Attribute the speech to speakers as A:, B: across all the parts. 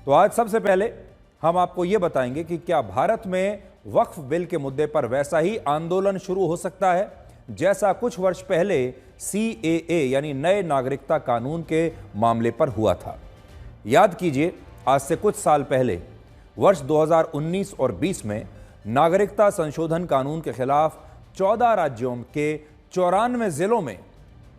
A: तो आज सबसे पहले हम आपको यह बताएंगे कि क्या भारत में वक्फ बिल के मुद्दे पर वैसा ही आंदोलन शुरू हो सकता है जैसा कुछ वर्ष पहले CAA यानी नए नागरिकता कानून के मामले पर हुआ था। याद कीजिए, आज से कुछ साल पहले वर्ष 2019 और 20 में नागरिकता संशोधन कानून के खिलाफ 14 राज्यों के 94 जिलों में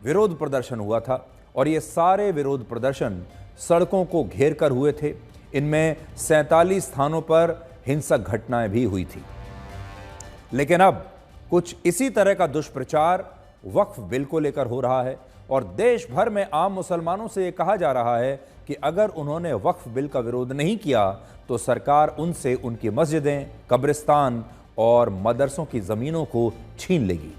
A: विरोध प्रदर्शन हुआ था और ये सारे विरोध प्रदर्शन सड़कों को घेर कर हुए थे। इनमें 47 स्थानों पर हिंसक घटनाएं भी हुई थी। लेकिन अब कुछ इसी तरह का दुष्प्रचार वक्फ बिल को लेकर हो रहा है और देश भर में आम मुसलमानों से यह कहा जा रहा है कि अगर उन्होंने वक्फ बिल का विरोध नहीं किया तो सरकार उनसे उनकी मस्जिदें, कब्रिस्तान और मदरसों की ज़मीनों को छीन लेगी।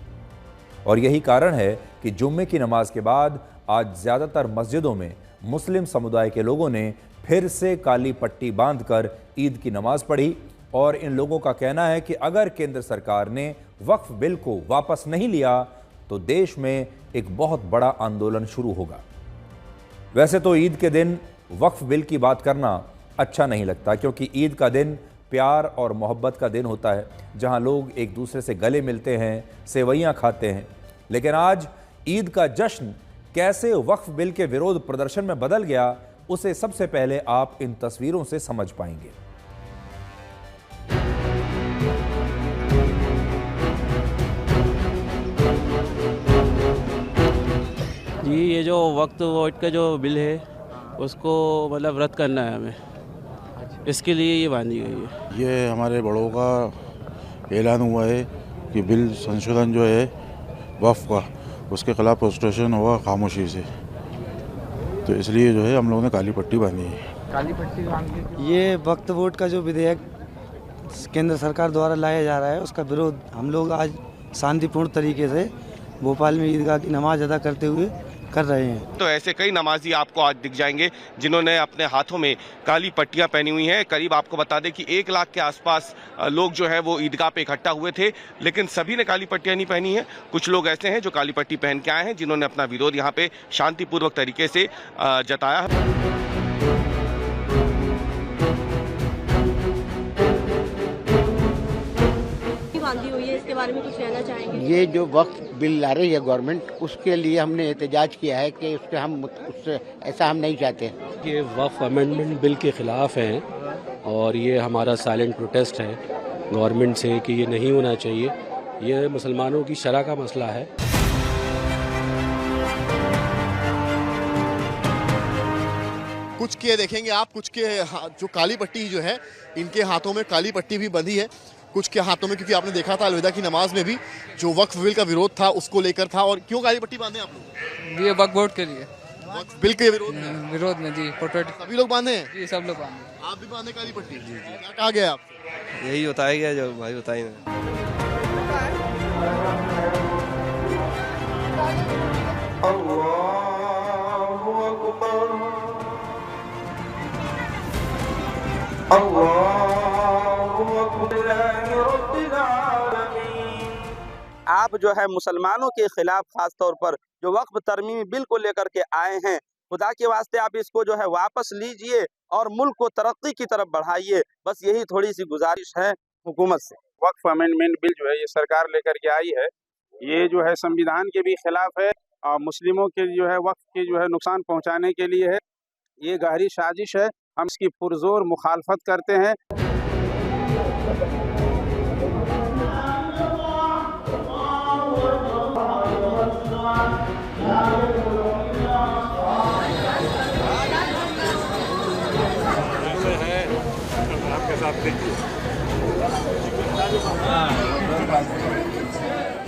A: और यही कारण है कि जुम्मे की नमाज के बाद आज ज़्यादातर मस्जिदों में मुस्लिम समुदाय के लोगों ने फिर से काली पट्टी बांधकर ईद की नमाज पढ़ी और इन लोगों का कहना है कि अगर केंद्र सरकार ने वक्फ बिल को वापस नहीं लिया तो देश में एक बहुत बड़ा आंदोलन शुरू होगा। वैसे तो ईद के दिन वक्फ बिल की बात करना अच्छा नहीं लगता, क्योंकि ईद का दिन प्यार और मोहब्बत का दिन होता है, जहां लोग एक दूसरे से गले मिलते हैं, सेवैयां खाते हैं। लेकिन आज ईद का जश्न कैसे वक्फ बिल के विरोध प्रदर्शन में बदल गया, उसे सबसे पहले आप इन तस्वीरों से समझ पाएंगे।
B: जी, ये जो वक्त वोट का जो बिल है उसको मतलब रद्द करना है हमें, इसके लिए ये बांधी गई है।
C: ये हमारे बड़ों का ऐलान हुआ है कि बिल संशोधन जो है वक्फ का, उसके खिलाफ प्रोटेस्टेशन हुआ खामोशी से, तो इसलिए जो है हम लोगों ने काली पट्टी बांधी है।
D: काली पट्टी बांध
E: ये वक्फ बोर्ड का जो विधेयक केंद्र सरकार द्वारा लाया जा रहा है उसका विरोध हम लोग आज शांतिपूर्ण तरीके से भोपाल में ईदगाह की नमाज अदा करते हुए कर रहे हैं।
F: तो ऐसे कई नमाजी आपको आज दिख जाएंगे जिन्होंने अपने हाथों में काली पट्टियां पहनी हुई हैं। करीब आपको बता दें कि 1 लाख के आसपास लोग जो है वो ईदगाह पे इकट्ठा हुए थे, लेकिन सभी ने काली पट्टियां नहीं पहनी हैं। कुछ लोग ऐसे हैं जो काली पट्टी पहन के आए हैं, जिन्होंने अपना विरोध यहाँ पे शांतिपूर्वक तरीके से जताया है।
G: बांधी हुई है, इसके बारे में कुछ कहना चाहेंगे?
D: ये जो वक्फ बिल ला रही है गवर्नमेंट, उसके लिए हमने एहतजाज किया है कि उसके हम उससे ऐसा हम नहीं चाहते।
H: ये वक्फ अमेंडमेंट बिल के ख़िलाफ़ हैं और ये हमारा साइलेंट प्रोटेस्ट है गवर्नमेंट से कि ये नहीं होना चाहिए। ये मुसलमानों की शरह का मसला है।
I: कुछ के देखेंगे आप, कुछ के जो काली पट्टी जो है, इनके हाथों में काली पट्टी भी बंधी है, कुछ के हाथों में, क्योंकि आपने देखा था अलविदा की नमाज में भी जो वक्फ बिल का विरोध था उसको लेकर था। और क्यों काली पट्टी बांधे आप लोग?
J: ये वक्फ बोर्ड के लिए,
I: वक्फ बिल के विरोध
J: में जी, प्रोटेस्ट
I: सभी लोग बांधे हैं।
J: जी, सब लोग बांधे।
I: आप भी बांधे काली पट्टी? जी। क्या कहा गया आप?
K: यही बताया गया जो भाई बताइए।
L: आप जो है मुसलमानों के खिलाफ खास तौर पर जो वक्फ तरमीमी बिल को लेकर के आए हैं, खुदा के वास्ते आप इसको जो है वापस लीजिए और मुल्क को तरक्की की तरफ बढ़ाइए। बस यही थोड़ी सी गुजारिश है हुकूमत से।
M: वक्फ अमेंडमेंट बिल जो है ये सरकार लेकर के आई है, ये जो है संविधान के भी खिलाफ है और मुस्लिमों के जो है वक्फ के जो है नुकसान पहुंचाने के लिए है। ये गहरी साजिश है, हम इसकी पुरजोर मुखालफत करते हैं।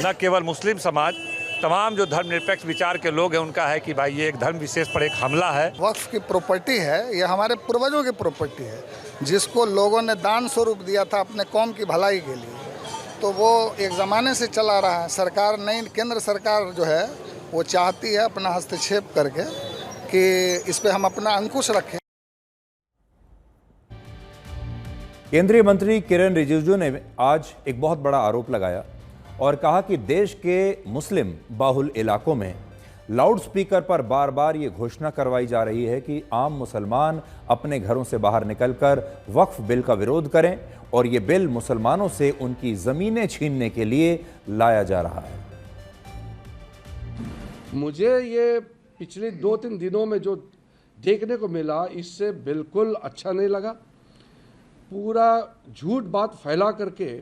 N: न केवल मुस्लिम समाज, तमाम जो धर्मनिरपेक्ष विचार के लोग हैं उनका है कि भाई ये एक धर्म विशेष पर एक हमला है।
O: वक्फ की प्रॉपर्टी है, ये हमारे पूर्वजों की प्रॉपर्टी है, जिसको लोगों ने दान स्वरूप दिया था अपने कौम की भलाई के लिए। तो वो एक ज़माने से चला रहा है। सरकार नई केंद्र सरकार जो है वो चाहती है अपना हस्तक्षेप करके कि इस पे हम अपना अंकुश रखें।
A: केंद्रीय मंत्री किरण रिजिजू ने आज एक बहुत बड़ा आरोप लगाया और कहा कि देश के मुस्लिम बाहुल इलाकों में लाउडस्पीकर पर बार बार ये घोषणा करवाई जा रही है कि आम मुसलमान अपने घरों से बाहर निकलकर वक्फ बिल का विरोध करें और ये बिल मुसलमानों से उनकी ज़मीनें छीनने के लिए लाया जा रहा है।
P: मुझे ये पिछले 2-3 दिनों में जो देखने को मिला, इससे बिल्कुल अच्छा नहीं लगा। पूरा झूठ बात फैला करके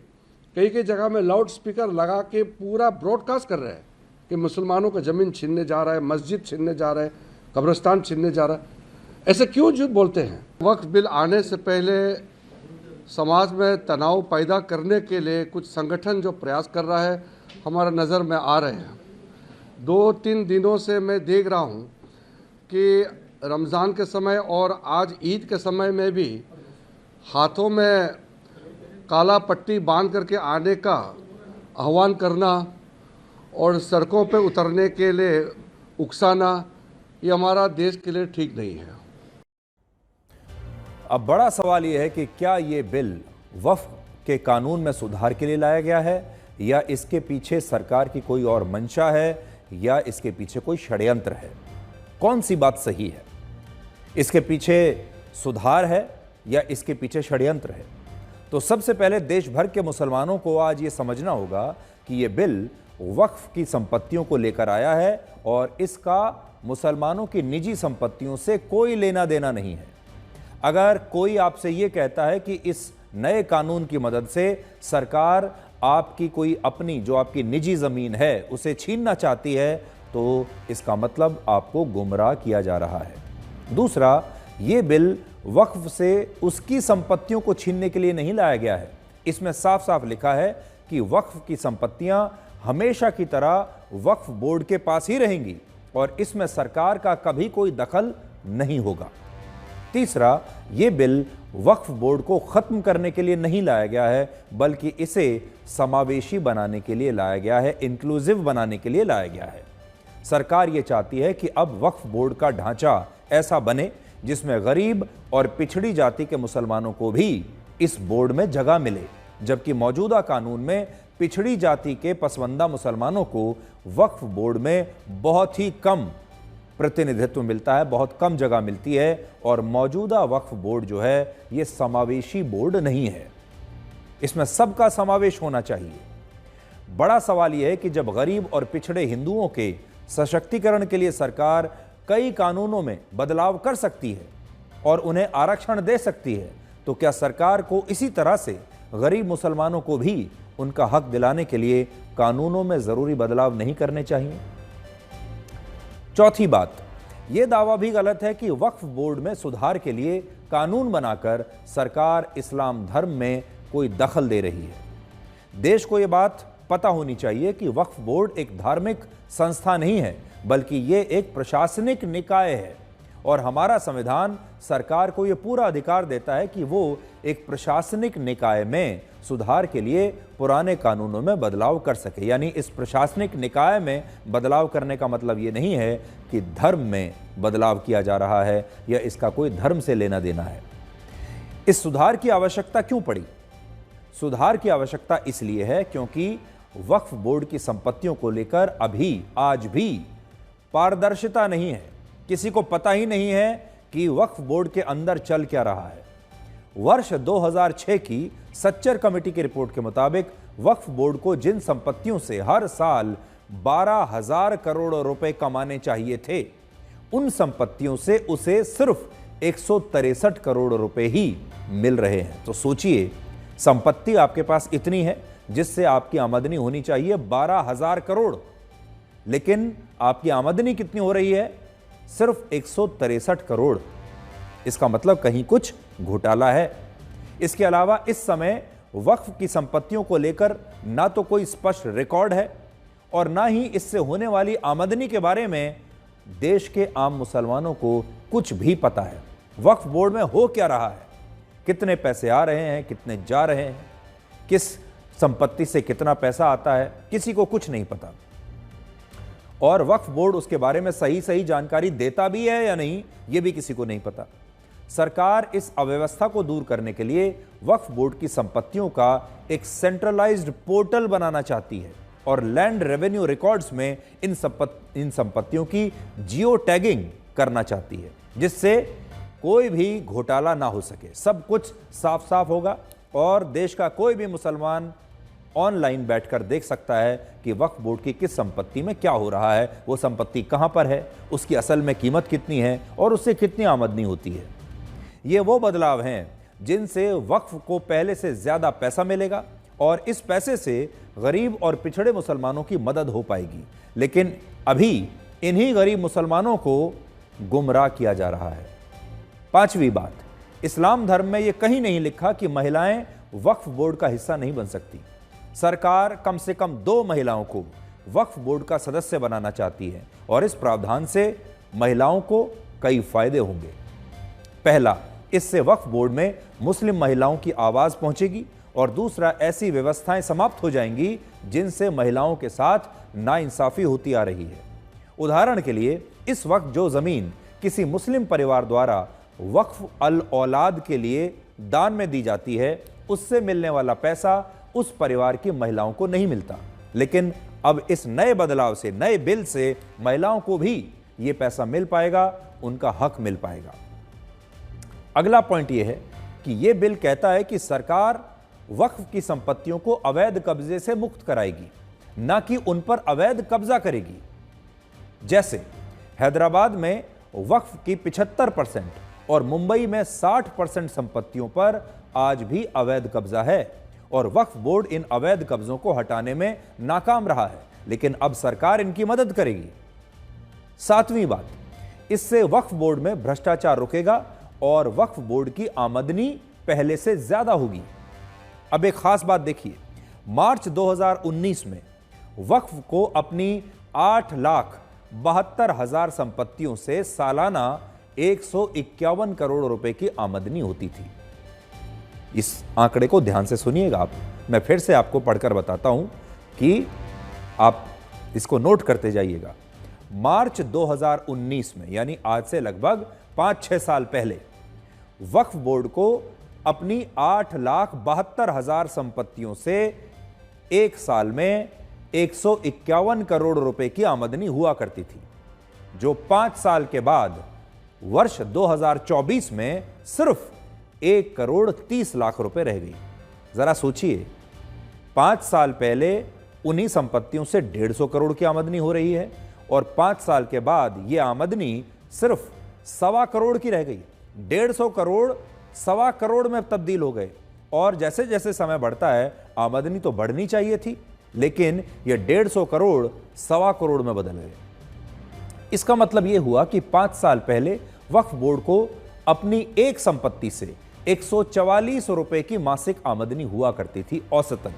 P: कई कई जगह में लाउड स्पीकर लगा के पूरा ब्रॉडकास्ट कर रहे हैं कि मुसलमानों का ज़मीन छीनने जा रहा है, मस्जिद छीनने जा रहा है, कब्रिस्तान छीनने जा रहा है। ऐसे क्यों झूठ बोलते हैं? वक्फ बिल आने से पहले समाज में तनाव पैदा करने के लिए कुछ संगठन जो प्रयास कर रहा है, हमारा नज़र में आ रहे हैं। 2-3 दिनों से मैं देख रहा हूँ कि रमज़ान के समय और आज ईद के समय में भी हाथों में काला पट्टी बांध करके आने का आह्वान करना और सड़कों पर उतरने के लिए उकसाना, ये हमारा देश के लिए ठीक नहीं है।
A: अब बड़ा सवाल यह है कि क्या ये बिल वक्फ के कानून में सुधार के लिए लाया गया है या इसके पीछे सरकार की कोई और मंशा है या इसके पीछे कोई षड्यंत्र है? कौन सी बात सही है? इसके पीछे सुधार है या इसके पीछे षड्यंत्र है? तो सबसे पहले देश भर के मुसलमानों को आज ये समझना होगा कि ये बिल वक्फ की संपत्तियों को लेकर आया है और इसका मुसलमानों की निजी संपत्तियों से कोई लेना देना नहीं है। अगर कोई आपसे ये कहता है कि इस नए कानून की मदद से सरकार आपकी कोई अपनी जो आपकी निजी ज़मीन है उसे छीनना चाहती है, तो इसका मतलब आपको गुमराह किया जा रहा है। दूसरा, ये बिल वक्फ से उसकी संपत्तियों को छीनने के लिए नहीं लाया गया है। इसमें साफ साफ लिखा है कि वक्फ की संपत्तियां हमेशा की तरह वक्फ बोर्ड के पास ही रहेंगी और इसमें सरकार का कभी कोई दखल नहीं होगा। तीसरा, ये बिल वक्फ बोर्ड को खत्म करने के लिए नहीं लाया गया है, बल्कि इसे समावेशी बनाने के लिए लाया गया है, इंक्लूसिव बनाने के लिए लाया गया है। सरकार ये चाहती है कि अब वक्फ बोर्ड का ढांचा ऐसा बने जिसमें गरीब और पिछड़ी जाति के मुसलमानों को भी इस बोर्ड में जगह मिले, जबकि मौजूदा कानून में पिछड़ी जाति के पसवंदा मुसलमानों को वक्फ बोर्ड में बहुत ही कम प्रतिनिधित्व मिलता है, बहुत कम जगह मिलती है और मौजूदा वक्फ बोर्ड जो है ये समावेशी बोर्ड नहीं है। इसमें सबका समावेश होना चाहिए। बड़ा सवाल यह है कि जब गरीब और पिछड़े हिंदुओं के सशक्तिकरण के लिए सरकार कई कानूनों में बदलाव कर सकती है और उन्हें आरक्षण दे सकती है, तो क्या सरकार को इसी तरह से गरीब मुसलमानों को भी उनका हक दिलाने के लिए कानूनों में ज़रूरी बदलाव नहीं करने चाहिए? चौथी बात, यह दावा भी गलत है कि वक्फ बोर्ड में सुधार के लिए कानून बनाकर सरकार इस्लाम धर्म में कोई दखल दे रही है। देश को यह बात पता होनी चाहिए कि वक्फ बोर्ड एक धार्मिक संस्था नहीं है, बल्कि ये एक प्रशासनिक निकाय है और हमारा संविधान सरकार को ये पूरा अधिकार देता है कि वो एक प्रशासनिक निकाय में सुधार के लिए पुराने कानूनों में बदलाव कर सके। यानी इस प्रशासनिक निकाय में बदलाव करने का मतलब ये नहीं है कि धर्म में बदलाव किया जा रहा है या इसका कोई धर्म से लेना देना है। इस सुधार की आवश्यकता क्यों पड़ी? सुधार की आवश्यकता इसलिए है क्योंकि वक्फ बोर्ड की संपत्तियों को लेकर अभी आज भी पारदर्शिता नहीं है। किसी को पता ही नहीं है कि वक्फ बोर्ड के अंदर चल क्या रहा है। वर्ष 2006 की सच्चर कमेटी की रिपोर्ट के मुताबिक वक्फ बोर्ड को जिन संपत्तियों से हर साल 12,000 करोड़ रुपए कमाने चाहिए थे, उन संपत्तियों से उसे सिर्फ 163 करोड़ रुपए ही मिल रहे हैं। तो सोचिए, संपत्ति आपके पास इतनी है जिससे आपकी आमदनी होनी चाहिए 12,000 करोड़, लेकिन आपकी आमदनी कितनी हो रही है? सिर्फ 163 करोड़। इसका मतलब कहीं कुछ घोटाला है। इसके अलावा इस समय वक्फ की संपत्तियों को लेकर ना तो कोई स्पष्ट रिकॉर्ड है और ना ही इससे होने वाली आमदनी के बारे में देश के आम मुसलमानों को कुछ भी पता है। वक्फ बोर्ड में हो क्या रहा है, कितने पैसे आ रहे हैं, कितने जा रहे हैं, किस संपत्ति से कितना पैसा आता है, किसी को कुछ नहीं पता। और वक्फ बोर्ड उसके बारे में सही जानकारी देता भी है या नहीं, यह भी किसी को नहीं पता। सरकार इस अव्यवस्था को दूर करने के लिए वक्फ बोर्ड की संपत्तियों का एक सेंट्रलाइज्ड पोर्टल बनाना चाहती है और लैंड रेवेन्यू रिकॉर्ड्स में इन संपत्तियों की जियो टैगिंग करना चाहती है, जिससे कोई भी घोटाला ना हो सके, सब कुछ साफ साफ होगा और देश का कोई भी मुसलमान ऑनलाइन बैठकर देख सकता है कि वक्फ बोर्ड की किस संपत्ति में क्या हो रहा है, वो संपत्ति कहां पर है, उसकी असल में कीमत कितनी है और उससे कितनी आमदनी होती है। ये वो बदलाव हैं जिनसे वक्फ को पहले से ज्यादा पैसा मिलेगा और इस पैसे से गरीब और पिछड़े मुसलमानों की मदद हो पाएगी। लेकिन अभी इन्हीं गरीब मुसलमानों को गुमराह किया जा रहा है। पांचवी बात, इस्लाम धर्म में यह कहीं नहीं लिखा कि महिलाएं वक्फ बोर्ड का हिस्सा नहीं बन सकती। सरकार कम से कम 2 महिलाओं को वक्फ बोर्ड का सदस्य बनाना चाहती है और इस प्रावधान से महिलाओं को कई फायदे होंगे। पहला, इससे वक्फ बोर्ड में मुस्लिम महिलाओं की आवाज पहुंचेगी और दूसरा, ऐसी व्यवस्थाएं समाप्त हो जाएंगी जिनसे महिलाओं के साथ नाइंसाफी होती आ रही है। उदाहरण के लिए, इस वक्त जो जमीन किसी मुस्लिम परिवार द्वारा वक्फ अल औलाद के लिए दान में दी जाती है, उससे मिलने वाला पैसा उस परिवार की महिलाओं को नहीं मिलता। लेकिन अब इस नए बदलाव से, नए बिल से महिलाओं को भी यह पैसा मिल पाएगा, उनका हक मिल पाएगा। अगला पॉइंट यह है कि यह बिल कहता है कि सरकार वक्फ की संपत्तियों को अवैध कब्जे से मुक्त कराएगी, ना कि उन पर अवैध कब्जा करेगी। जैसे हैदराबाद में वक्फ की 75% और मुंबई में 60% संपत्तियों पर आज भी अवैध कब्जा है और वक्फ बोर्ड इन अवैध कब्जों को हटाने में नाकाम रहा है, लेकिन अब सरकार इनकी मदद करेगी। 7वीं बात, इससे वक्फ बोर्ड में भ्रष्टाचार रुकेगा और वक्फ बोर्ड की आमदनी पहले से ज्यादा होगी। अब एक खास बात देखिए, मार्च 2019 में वक्फ को अपनी 8,72,000 संपत्तियों से सालाना 151 करोड़ रुपए की आमदनी होती थी। इस आंकड़े को ध्यान से सुनिएगा आप, मैं फिर से आपको पढ़कर बताता हूं कि आप इसको नोट करते जाइएगा। मार्च 2019 में, यानी आज से लगभग 5-6 साल पहले, वक्फ बोर्ड को अपनी 8,72,000 संपत्तियों से एक साल में 151 करोड़ रुपए की आमदनी हुआ करती थी, जो 5 साल के बाद वर्ष 2024 में सिर्फ 1,30,00,000 रुपए रह गई। जरा सोचिए, 5 साल पहले उन्हीं संपत्तियों से 150 करोड़ की आमदनी हो रही है और 5 साल के बाद यह आमदनी सिर्फ 1.25 करोड़ की रह गई। 150 करोड़ 1.25 करोड़ में तब्दील हो गए और जैसे जैसे समय बढ़ता है आमदनी तो बढ़नी चाहिए थी, लेकिन यह 150 करोड़ 1.25 करोड़ में बदल गए। इसका मतलब यह हुआ कि 5 साल पहले वक्फ बोर्ड को अपनी एक संपत्ति से 144 रुपए की मासिक आमदनी हुआ करती थी, औसतन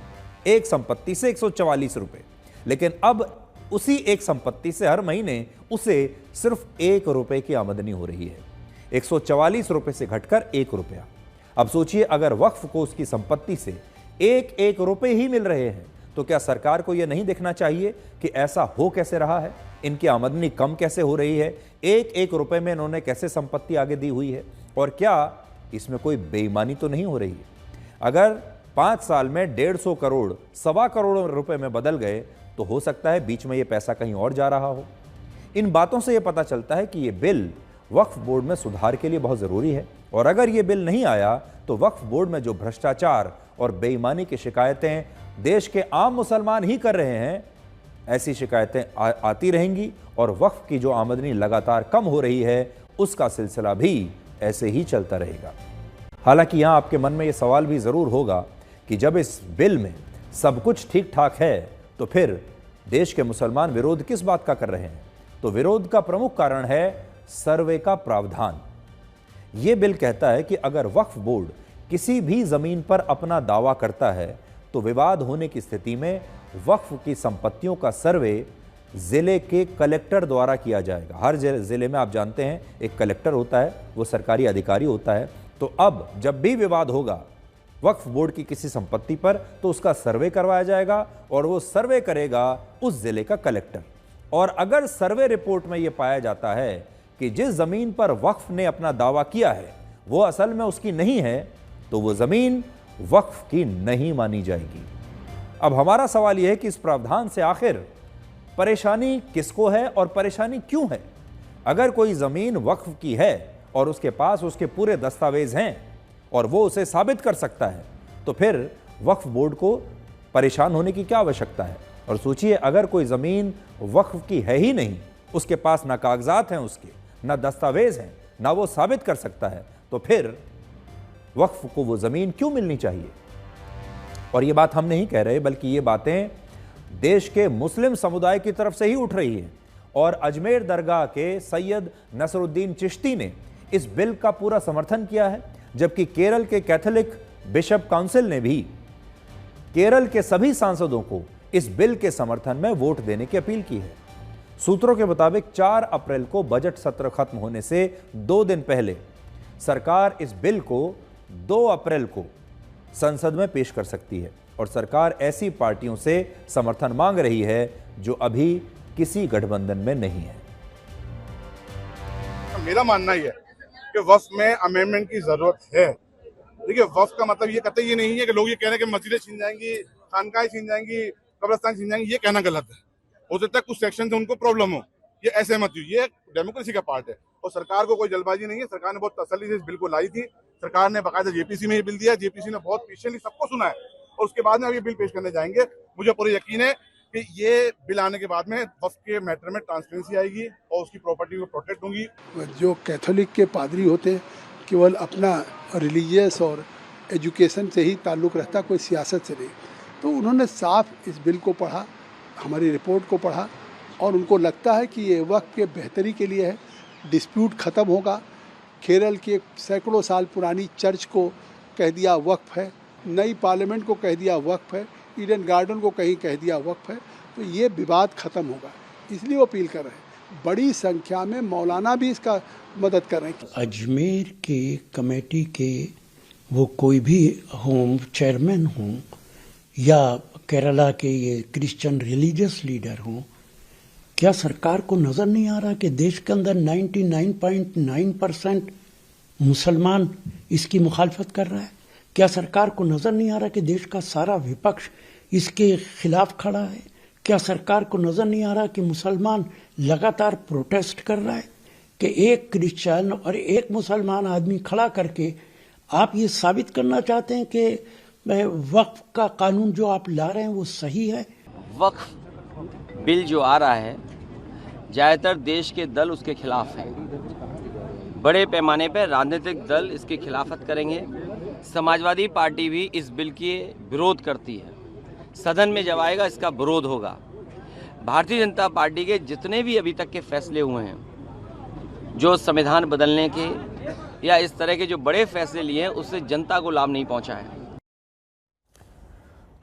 A: एक संपत्ति से 144 रुपए, लेकिन अब उसी एक संपत्ति से हर महीने उसे सिर्फ 1 रुपए की आमदनी हो रही है। 144 रुपए से घटकर 1 रुपया। अब सोचिए, अगर वक्फ को उसकी संपत्ति से 1 रुपए ही मिल रहे हैं तो क्या सरकार को यह नहीं देखना चाहिए कि ऐसा हो कैसे रहा है, इनकी आमदनी कम कैसे हो रही है, 1 रुपए में इन्होंने कैसे संपत्ति आगे दी हुई है और क्या इसमें कोई बेईमानी तो नहीं हो रही है। अगर 5 साल में 150 करोड़ 1.25 करोड़ रुपए में बदल गए तो हो सकता है बीच में यह पैसा कहीं और जा रहा हो। इन बातों से यह पता चलता है कि यह बिल वक्फ बोर्ड में सुधार के लिए बहुत ज़रूरी है और अगर यह बिल नहीं आया तो वक्फ बोर्ड में जो भ्रष्टाचार और बेईमानी की शिकायतें देश के आम मुसलमान ही कर रहे हैं, ऐसी शिकायतें आती रहेंगी और वक्फ की जो आमदनी लगातार कम हो रही है उसका सिलसिला भी ऐसे ही चलता रहेगा। हालांकि यहाँ आपके मन में ये सवाल भी ज़रूर होगा कि जब इस बिल में सब कुछ ठीक ठाक है तो फिर देश के मुसलमान विरोध किस बात का कर रहे हैं। तो विरोध का प्रमुख कारण है सर्वे का प्रावधान। यह बिल कहता है कि अगर वक्फ बोर्ड किसी भी जमीन पर अपना दावा करता है तो विवाद होने की स्थिति में वक्फ की संपत्तियों का सर्वे जिले के कलेक्टर द्वारा किया जाएगा। हर जिले में आप जानते हैं एक कलेक्टर होता है, वो सरकारी अधिकारी होता है। तो अब जब भी विवाद होगा वक्फ बोर्ड की किसी संपत्ति पर तो उसका सर्वे करवाया जाएगा और वो सर्वे करेगा उस जिले का कलेक्टर। और अगर सर्वे रिपोर्ट में यह पाया जाता है कि जिस जमीन पर वक्फ ने अपना दावा किया है वो असल में उसकी नहीं है तो वो जमीन वक्फ की नहीं मानी जाएगी। अब हमारा सवाल यह है कि इस प्रावधान से आखिर परेशानी किसको है और परेशानी क्यों है? अगर कोई जमीन वक्फ की है और उसके पास उसके पूरे दस्तावेज हैं और वो उसे साबित कर सकता है, तो फिर वक्फ बोर्ड को परेशान होने की क्या आवश्यकता है? और सोचिए, अगर कोई जमीन वक्फ की है ही नहीं, उसके पास ना कागजात हैं, उसके ना दस्तावेज हैं, ना वो साबित कर सकता है, तो फिर वक्फ को वो जमीन क्यों मिलनी चाहिए? और ये बात हम नहीं कह रहे, बल्कि ये बातें देश के मुस्लिम समुदाय की तरफ से ही उठ रही है। और अजमेर दरगाह के सैयद नसरुद्दीन चिश्ती ने इस बिल का पूरा समर्थन किया है, जबकि केरल के कैथोलिक बिशप काउंसिल ने भी केरल के सभी सांसदों को इस बिल के समर्थन में वोट देने की अपील की है। सूत्रों के मुताबिक 4 अप्रैल को बजट सत्र खत्म होने से 2 दिन पहले सरकार इस बिल को 2 अप्रैल को संसद में पेश कर सकती है। और सरकार ऐसी पार्टियों से समर्थन मांग रही है जो अभी किसी गठबंधन में नहीं है।
Q: मेरा मानना ही है कि वक्फ में अमेंडमेंट की जरूरत है। देखिए, वक्फ का मतलब ये कहते ये नहीं है कि लोग ये कह रहे हैं कि मस्जिदें छीन जाएंगी, खानकाएं छीन जाएंगी, कब्रिस्तान छीन जाएंगी। ये कहना गलत है। हो सकता है कुछ सेक्शन से उनको प्रॉब्लम हो, ये ऐसे मत। ये डेमोक्रेसी का पार्ट है और सरकार को कोई जल्दबाजी नहीं है। सरकार ने बहुत तसल्ली से इस बिल को लाई थी। सरकार ने बाकायदा जेपीसी में ये बिल दिया। जेपीसी ने बहुत पेशेंटली सबको सुना है और उसके बाद में अब ये बिल पेश करने जाएंगे। मुझे पूरा यकीन है कि ये बिल आने के बाद में वक्फ के मैटर में ट्रांसपेरेंसी आएगी और उसकी प्रॉपर्टी को प्रोटेक्ट होंगी।
R: जो कैथोलिक के पादरी होते हैं, केवल अपना रिलीजियस और एजुकेशन से ही ताल्लुक़ रहता, कोई सियासत से नहीं। तो उन्होंने साफ इस बिल को पढ़ा, हमारी रिपोर्ट को पढ़ा और उनको लगता है कि ये वक्फ के बेहतरी के लिए है। डिस्प्यूट ख़त्म होगा। केरल की सैकड़ों साल पुरानी चर्च को कह दिया वक्फ है, नई पार्लियामेंट को कह दिया वक्फ है, ईडन गार्डन को कहीं कह दिया वक्फ है। तो ये विवाद ख़त्म होगा, इसलिए वो अपील कर रहे हैं। बड़ी संख्या में मौलाना भी इसका मदद कर रहे हैं।
S: अजमेर के कमेटी के वो कोई भी हों, चेयरमैन हों या केरला के ये क्रिश्चियन रिलीजियस लीडर हों, क्या सरकार को नज़र नहीं आ रहा कि देश के अंदर 99.9% मुसलमान इसकी मुखालफत कर रहा है? क्या सरकार को नज़र नहीं आ रहा कि देश का सारा विपक्ष इसके खिलाफ खड़ा है? क्या सरकार को नज़र नहीं आ रहा कि मुसलमान लगातार प्रोटेस्ट कर रहा है? कि एक क्रिश्चियन और एक मुसलमान आदमी खड़ा करके आप ये साबित करना चाहते हैं कि वक्फ का कानून जो आप ला रहे हैं वो सही है?
T: वक्फ बिल जो आ रहा है, ज़्यादातर देश के दल उसके खिलाफ हैं। बड़े पैमाने पर राजनीतिक दल इसकी खिलाफत करेंगे। समाजवादी पार्टी भी इस बिल के विरोध करती है। सदन में जब आएगा इसका विरोध होगा। भारतीय जनता पार्टी के जितने भी अभी तक के फैसले हुए हैं, जो संविधान बदलने के या इस तरह के जो बड़े फैसले लिए हैं, उससे जनता को लाभ नहीं पहुंचा है।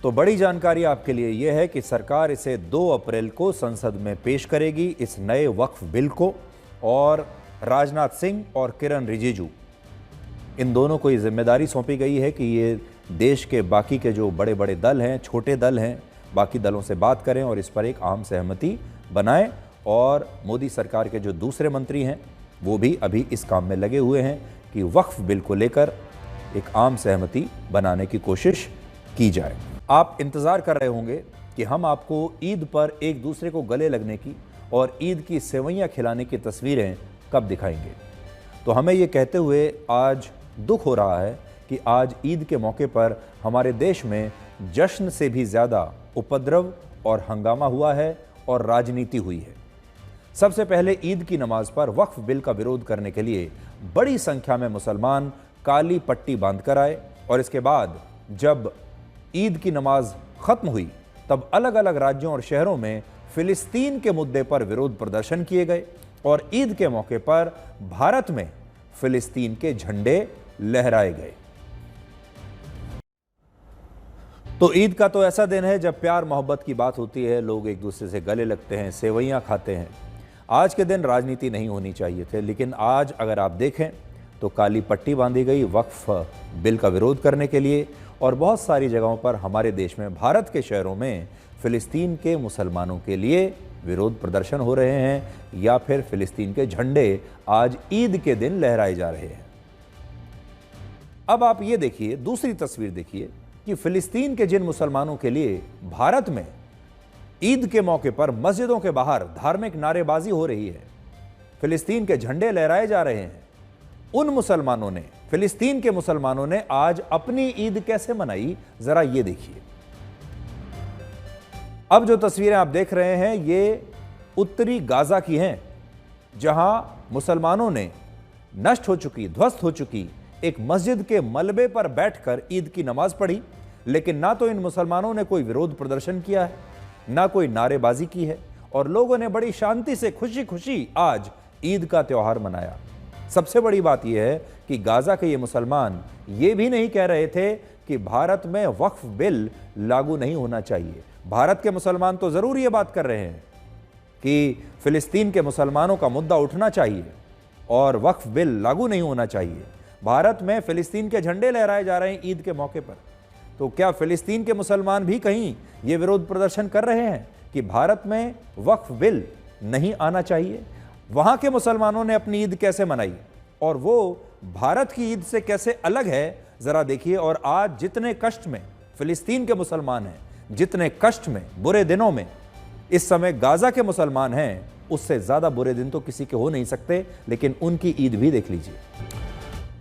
A: तो बड़ी जानकारी आपके लिए यह है कि सरकार इसे 2 अप्रैल को संसद में पेश करेगी, इस नए वक्फ बिल को। और राजनाथ सिंह और किरण रिजिजू, इन दोनों को ये जिम्मेदारी सौंपी गई है कि ये देश के बाकी के जो बड़े बड़े दल हैं, छोटे दल हैं, बाकी दलों से बात करें और इस पर एक आम सहमति बनाएं। और मोदी सरकार के जो दूसरे मंत्री हैं वो भी अभी इस काम में लगे हुए हैं कि वक्फ बिल को लेकर एक आम सहमति बनाने की कोशिश की जाए। आप इंतज़ार कर रहे होंगे कि हम आपको ईद पर एक दूसरे को गले लगने की और ईद की सेवइयाँ खिलाने की तस्वीरें कब दिखाएंगे। तो हमें ये कहते हुए आज दुख हो रहा है कि आज ईद के मौके पर हमारे देश में जश्न से भी ज़्यादा उपद्रव और हंगामा हुआ है और राजनीति हुई है। सबसे पहले ईद की नमाज पर वक्फ बिल का विरोध करने के लिए बड़ी संख्या में मुसलमान काली पट्टी बांधकर आए और इसके बाद जब ईद की नमाज खत्म हुई तब अलग अलग राज्यों और शहरों में फिलिस्तीन के मुद्दे पर विरोध प्रदर्शन किए गए और ईद के मौके पर भारत में फिलिस्तीन के झंडे लहराए गए। तो ईद का तो ऐसा दिन है जब प्यार मोहब्बत की बात होती है, लोग एक दूसरे से गले लगते हैं, सेवइयां खाते हैं। आज के दिन राजनीति नहीं होनी चाहिए थे, लेकिन आज अगर आप देखें तो काली पट्टी बांधी गई वक्फ बिल का विरोध करने के लिए और बहुत सारी जगहों पर हमारे देश में, भारत के शहरों में फिलिस्तीन के मुसलमानों के लिए विरोध प्रदर्शन हो रहे हैं या फिर फिलिस्तीन के झंडे आज ईद के दिन लहराए जा रहे हैं। अब आप ये देखिए, दूसरी तस्वीर देखिए कि फिलिस्तीन के जिन मुसलमानों के लिए भारत में ईद के मौके पर मस्जिदों के बाहर धार्मिक नारेबाजी हो रही है, फिलिस्तीन के झंडे लहराए जा रहे हैं, उन मुसलमानों ने, फिलिस्तीन के मुसलमानों ने आज अपनी ईद कैसे मनाई, जरा ये देखिए। अब जो तस्वीरें आप देख रहे हैं ये उत्तरी गाजा की हैं, जहां मुसलमानों ने नष्ट हो चुकी, ध्वस्त हो चुकी एक मस्जिद के मलबे पर बैठकर ईद की नमाज पढ़ी। लेकिन ना तो इन मुसलमानों ने कोई विरोध प्रदर्शन किया है, ना कोई नारेबाजी की है, और लोगों ने बड़ी शांति से खुशी खुशी आज ईद का त्योहार मनाया। सबसे बड़ी बात यह है कि गाजा के ये मुसलमान ये भी नहीं कह रहे थे कि भारत में वक्फ बिल लागू नहीं होना चाहिए। भारत के मुसलमान तो जरूर ये बात कर रहे हैं कि फिलिस्तीन के मुसलमानों का मुद्दा उठना चाहिए और वक्फ बिल लागू नहीं होना चाहिए। भारत में फिलिस्तीन के झंडे लहराए जा रहे हैं ईद के मौके पर, तो क्या फिलिस्तीन के मुसलमान भी कहीं ये विरोध प्रदर्शन कर रहे हैं कि भारत में वक्फ बिल नहीं आना चाहिए? वहां के मुसलमानों ने अपनी ईद कैसे मनाई और वो भारत की ईद से कैसे अलग है, जरा देखिए। और आज जितने कष्ट में फिलिस्तीन के मुसलमान हैं, जितने कष्ट में, बुरे दिनों में इस समय गाजा के मुसलमान हैं, उससे ज्यादा बुरे दिन तो किसी के हो नहीं सकते। लेकिन उनकी ईद भी देख लीजिए।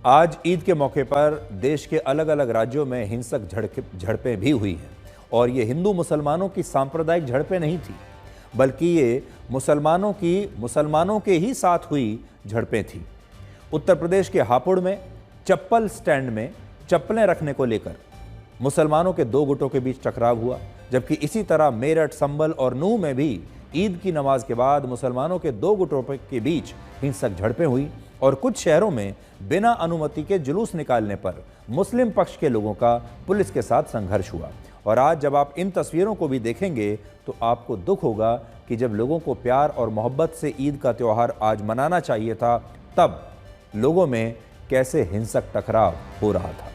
A: आज ईद के मौके पर देश के अलग अलग राज्यों में हिंसक झड़पें भी हुई हैं, और ये हिंदू मुसलमानों की सांप्रदायिक झड़पें नहीं थी, बल्कि ये मुसलमानों के ही साथ हुई झड़पें थी। उत्तर प्रदेश के हापुड़ में चप्पल स्टैंड में चप्पलें रखने को लेकर मुसलमानों के दो गुटों के बीच टकराव हुआ, जबकि इसी तरह मेरठ, संभल और नूह में भी ईद की नमाज के बाद मुसलमानों के दो गुटों के बीच हिंसक झड़पें हुई, और कुछ शहरों में बिना अनुमति के जुलूस निकालने पर मुस्लिम पक्ष के लोगों का पुलिस के साथ संघर्ष हुआ। और आज जब आप इन तस्वीरों को भी देखेंगे तो आपको दुख होगा कि जब लोगों को प्यार और मोहब्बत से ईद का त्योहार आज मनाना चाहिए था, तब लोगों में कैसे हिंसक टकराव हो रहा था।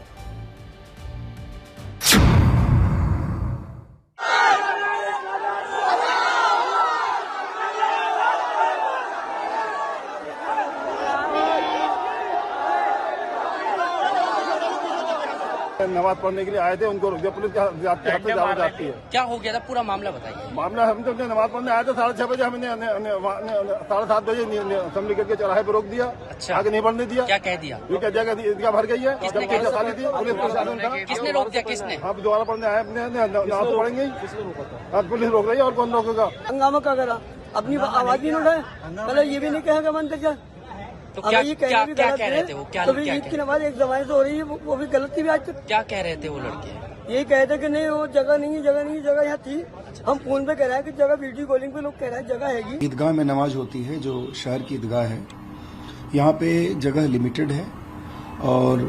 Q: नमाज पढ़ने के लिए आए थे, उनको रुक दिया पुलिस के हाथ से जाती है।
U: क्या हो गया था, पूरा मामला बताइए।
Q: मामला हम तो नमाज पढ़ने आए थे 6:30 बजे, हमने 7:30 बजे असेंबली करके चौराहे पर रोक दिया।
U: अच्छा।
Q: आगे नहीं बढ़ने दिया।
U: क्या कह दिया?
Q: ये कह दिया ईदगाह भर गई है।
U: किसने रोक दिया? किसने?
Q: आप दोबारा पढ़ने आए, नमाज तो पढ़ेंगे ही, पुलिस रोक रही है और कौन रोकेगा।
V: हंगामा क्या करा, अपनी आवाज नहीं उठाए, मतलब ये भी नहीं कहेगा बंद कर।
U: तो क्या कह रहे थे वो? क्या
V: ईद की नमाज एक जमाने से हो रही है, वो भी गलत थी आज तक।
U: क्या कह रहे थे वो लड़के?
V: यही कहते कि नहीं वो जगह नहीं है, जगह यहाँ थी। हम फोन पे कह रहे हैं कि जगह, वीडियो कॉलिंग पे लोग कह रहे हैं जगह हैगी।
W: ईदगाह में नमाज होती है, जो शहर की ईदगाह है, यहाँ पे जगह लिमिटेड है। और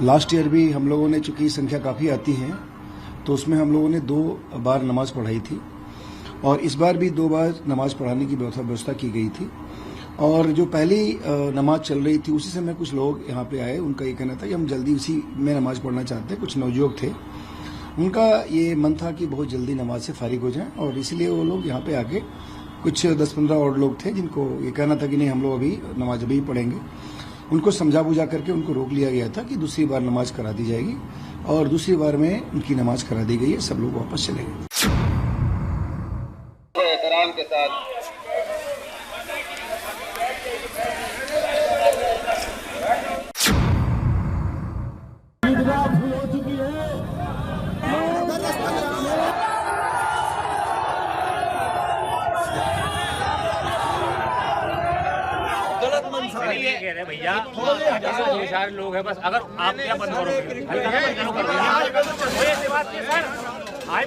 W: लास्ट ईयर भी हम लोगों ने, चूंकि संख्या काफ़ी आती है, तो उसमें हम लोगों ने 2 बार नमाज पढ़ाई थी, और इस बार भी 2 बार नमाज पढ़ाने की व्यवस्था की गई थी। और जो पहली नमाज चल रही थी उसी समय कुछ लोग यहाँ पे आए, उनका ये कहना था कि हम जल्दी उसी में नमाज पढ़ना चाहते हैं। कुछ नवयुवक थे, उनका ये मन था कि बहुत जल्दी नमाज से फारिग हो जाएं, और इसलिए वो लोग यहाँ पे आके, कुछ 10-15 और लोग थे जिनको ये कहना था कि नहीं हम लोग अभी नमाज अभी पढ़ेंगे। उनको समझा बुझा करके उनको रोक लिया गया था कि दूसरी बार नमाज करा दी जाएगी, और दूसरी बार में उनकी नमाज करा दी गई है। सब लोग वापस चले गए।
X: के साथ
Y: कह रहे भैया सारे लोग हैं, बस अगर आप क्या बंद करो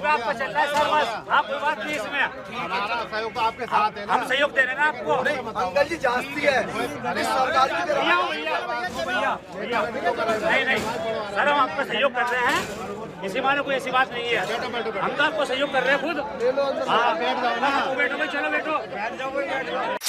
Y: आपका चल रहा है सर, बस आप कोई बात नहीं इसमें। हमारा सहयोग आपके साथ है ना, हम सहयोग दे रहे हैं ना आपको। अंकल जी जास्ती है सरकार की तरफ। नहीं सर, हम आपका सहयोग कर रहे हैं, इसी माने कोई ऐसी बात नहीं है। हम तो आपको सहयोग कर रहे हैं खुद। हाँ बैठो भाई, चलो बैठो, बैठ जाओ।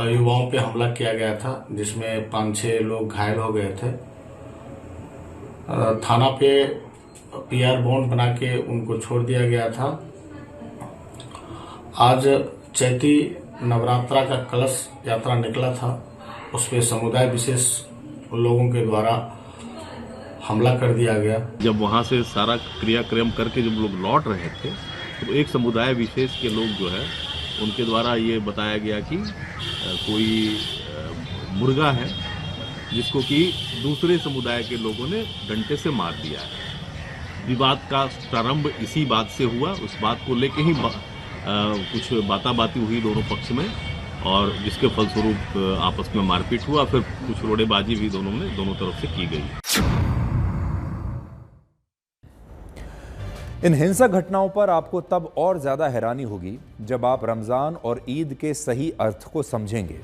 B: युवाओं पे हमला किया गया था, जिसमें 5-6 लोग घायल हो गए थे। थाना पे PR बॉन्ड बना के उनको छोड़ दिया गया था। आज चैती नवरात्रा का कलश यात्रा निकला था, उस पे समुदाय विशेष लोगों के द्वारा हमला कर दिया गया।
C: जब वहाँ से सारा क्रियाक्रम करके जब लोग लौट रहे थे तो एक समुदाय विशेष के लोग जो है उनके द्वारा ये बताया गया कि कोई मुर्गा है जिसको कि दूसरे समुदाय के लोगों ने डंडे से मार दिया है। विवाद का प्रारंभ इसी बात से हुआ। उस बात को लेके ही कुछ बाताबाती हुई दोनों पक्ष में और जिसके फलस्वरूप आपस में मारपीट हुआ। फिर कुछ रोड़ेबाजी भी दोनों तरफ से की गई।
A: इन हिंसक घटनाओं पर आपको तब और ज्यादा हैरानी होगी जब आप रमज़ान और ईद के सही अर्थ को समझेंगे।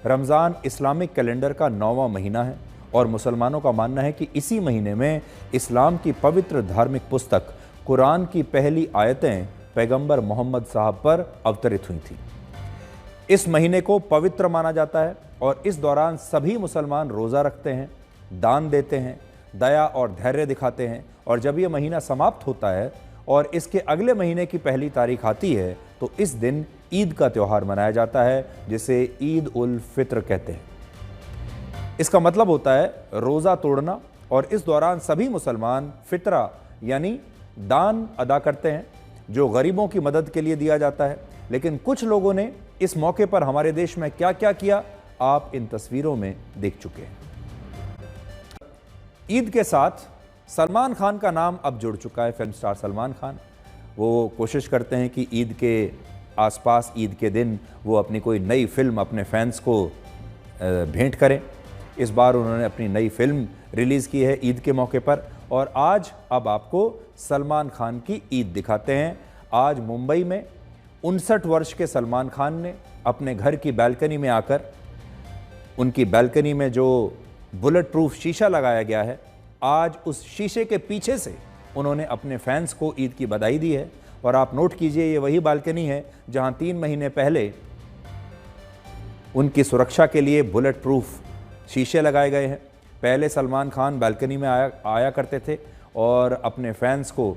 A: रमज़ान इस्लामिक कैलेंडर का 9वां महीना है और मुसलमानों का मानना है कि इसी महीने में इस्लाम की पवित्र धार्मिक पुस्तक कुरान की पहली आयतें पैगंबर मोहम्मद साहब पर अवतरित हुई थी। इस महीने को पवित्र माना जाता है और इस दौरान सभी मुसलमान रोज़ा रखते हैं, दान देते हैं, दया और धैर्य दिखाते हैं। और जब यह महीना समाप्त होता है और इसके अगले महीने की पहली तारीख आती है तो इस दिन ईद का त्यौहार मनाया जाता है, जिसे ईद उल फित्र कहते हैं। इसका मतलब होता है रोज़ा तोड़ना और इस दौरान सभी मुसलमान फितरा यानी दान अदा करते हैं जो गरीबों की मदद के लिए दिया जाता है। लेकिन कुछ लोगों ने इस मौके पर हमारे देश में क्या क्या किया आप इन तस्वीरों में देख चुके हैं। ईद के साथ सलमान खान का नाम अब जुड़ चुका है। फिल्म स्टार सलमान खान वो कोशिश करते हैं कि ईद के आसपास, ईद के दिन वो अपनी कोई नई फिल्म अपने फैंस को भेंट करें। इस बार उन्होंने अपनी नई फिल्म रिलीज़ की है ईद के मौके पर और आज अब आपको सलमान खान की ईद दिखाते हैं। आज मुंबई में 59 वर्ष के सलमान खान ने अपने घर की बालकनी में आकर, उनकी बालकनी में जो बुलेट प्रूफ शीशा लगाया गया है, आज उस शीशे के पीछे से उन्होंने अपने फैंस को ईद की बधाई दी है। और आप नोट कीजिए, ये वही बालकनी है जहां 3 महीने पहले उनकी सुरक्षा के लिए बुलेट प्रूफ शीशे लगाए गए हैं। पहले सलमान खान बालकनी में आया करते थे और अपने फैंस को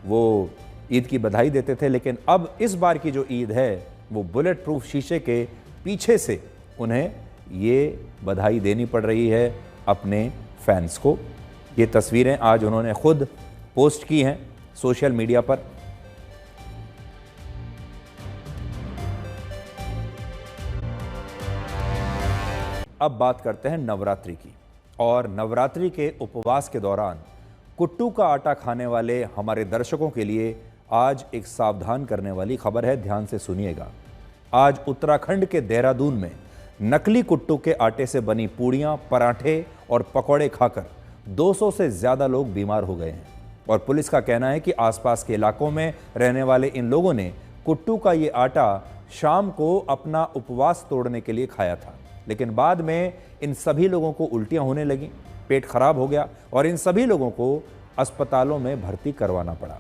A: वो ईद की बधाई देते थे, लेकिन अब इस बार की जो ईद है वो बुलेट प्रूफ शीशे के पीछे से उन्हें ये बधाई देनी पड़ रही है अपने फैंस को। ये तस्वीरें आज उन्होंने खुद पोस्ट की हैं सोशल मीडिया पर। अब बात करते हैं नवरात्रि की। और नवरात्रि के उपवास के दौरान कुट्टू का आटा खाने वाले हमारे दर्शकों के लिए आज एक सावधान करने वाली खबर है, ध्यान से सुनिएगा। आज उत्तराखंड के देहरादून में नकली कुट्टू के आटे से बनी पूड़ियाँ, पराठे और पकौड़े खाकर 200 से ज़्यादा लोग बीमार हो गए हैं। और पुलिस का कहना है कि आसपास के इलाकों में रहने वाले इन लोगों ने कुट्टू का ये आटा शाम को अपना उपवास तोड़ने के लिए खाया था, लेकिन बाद में इन सभी लोगों को उल्टियां होने लगीं, पेट खराब हो गया और इन सभी लोगों को अस्पतालों में भर्ती करवाना पड़ा।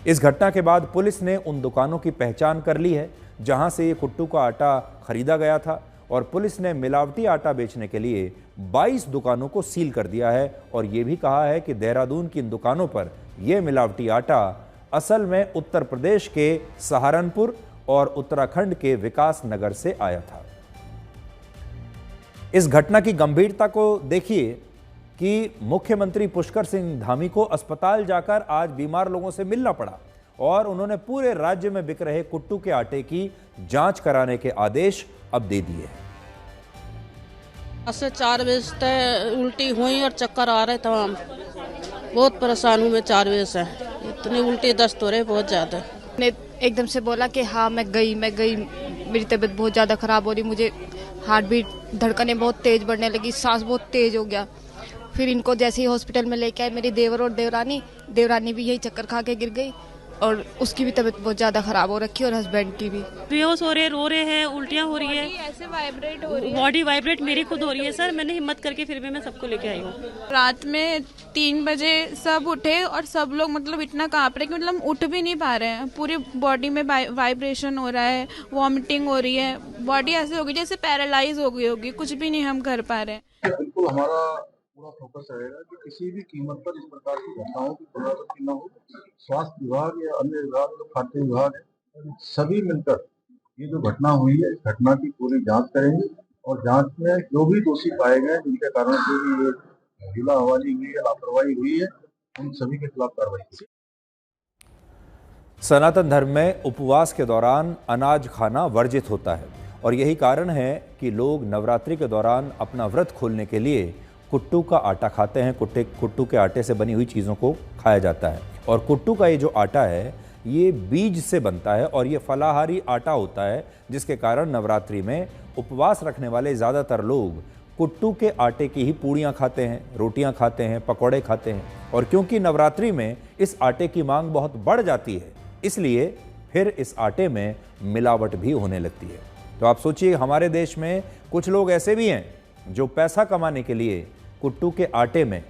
A: इस घटना के बाद पुलिस ने उन दुकानों की पहचान कर ली है जहां से ये कुट्टू का आटा खरीदा गया था और पुलिस ने मिलावटी आटा बेचने के लिए 22 दुकानों को सील कर दिया है। और ये भी कहा है कि देहरादून की इन दुकानों पर यह मिलावटी आटा असल में उत्तर प्रदेश के सहारनपुर और उत्तराखंड के विकास नगर से आया था। इस घटना की गंभीरता को देखिए कि मुख्यमंत्री पुष्कर सिंह धामी को अस्पताल जाकर आज बीमार लोगों से मिलना पड़ा और उन्होंने पूरे राज्य में बिक रहे कुट्टू के आटे की जांच कराने के आदेश अब दे दिए हैं।
E: 4 बजे तक उल्टी हुई और चक्कर आ रहे तमाम। बहुत परेशान हूँ मैं 4 बजे से, इतनी उल्टी दस्त हो रही बहुत ज्यादा।
F: ने एकदम से बोला कि हाँ मैं गई, मेरी तबीयत बहुत ज्यादा खराब हो रही, मुझे हार्ट बीट धड़कनें बहुत तेज बढ़ने लगी, सांस बहुत तेज हो गया। फिर इनको जैसे ही हॉस्पिटल में लेके आए मेरी देवर और देवरानी भी यही चक्कर खा के गिर गई और उसकी भी तबीयत बहुत ज़्यादा ख़राब हो रखी है और हस्बैंड की भी।
D: बेहोश हो रहे, रो रहे हैं, उल्टियाँ हो रही है,
G: ऐसे वाइब्रेट हो रही है,
D: बॉडी वाइब्रेट मेरी खुद हो रही है। सर मैंने हिम्मत करके फिर भी मैं सबको लेके आई हूँ।
G: रात में 3 बजे सब उठे और सब लोग मतलब इतना काँप रहे कि मतलब उठ भी नहीं पा रहे हैं। पूरी बॉडी में वाइब्रेशन हो रहा है, वॉमिटिंग हो रही है, बॉडी ऐसे हो गई जैसे पैरालाइज हो गई होगी, कुछ भी नहीं हम कर पा रहे हैं।
H: बिल्कुल हमारा पूरा फोकस रहेगा कि किसी भी कीमत पर इस प्रकार की घटनाओं की पुनरावृत्ति न हो। स्वास्थ्य विभाग या अन्य विभाग, जो खाद्य विभाग है, सभी मिलकर ये जो घटना हुई है, इस घटना की पूरी जांच करेंगे और जांच में जो भी दोषी पाए गए, जिनके कारण से भी ये ढीला हवाली हुई है, लापरवाही हुई है, उन सभी के खिलाफ कार्रवाई की।
A: सनातन धर्म में उपवास के दौरान अनाज खाना वर्जित होता है और यही कारण है कि लोग नवरात्रि के दौरान अपना व्रत खोलने के लिए कुट्टू का आटा खाते हैं। कुट्टू के आटे से बनी हुई चीज़ों को खाया जाता है और कुट्टू का ये जो आटा है ये बीज से बनता है और ये फलाहारी आटा होता है, जिसके कारण नवरात्रि में उपवास रखने वाले ज़्यादातर लोग कुट्टू के आटे की ही पूड़ियाँ खाते हैं, रोटियाँ खाते हैं, पकौड़े खाते हैं। और क्योंकि नवरात्रि में इस आटे की मांग बहुत बढ़ जाती है, इसलिए फिर इस आटे में मिलावट भी होने लगती है। तो आप सोचिए, हमारे देश में कुछ लोग ऐसे भी हैं जो पैसा कमाने के लिए कुट्टू के आटे में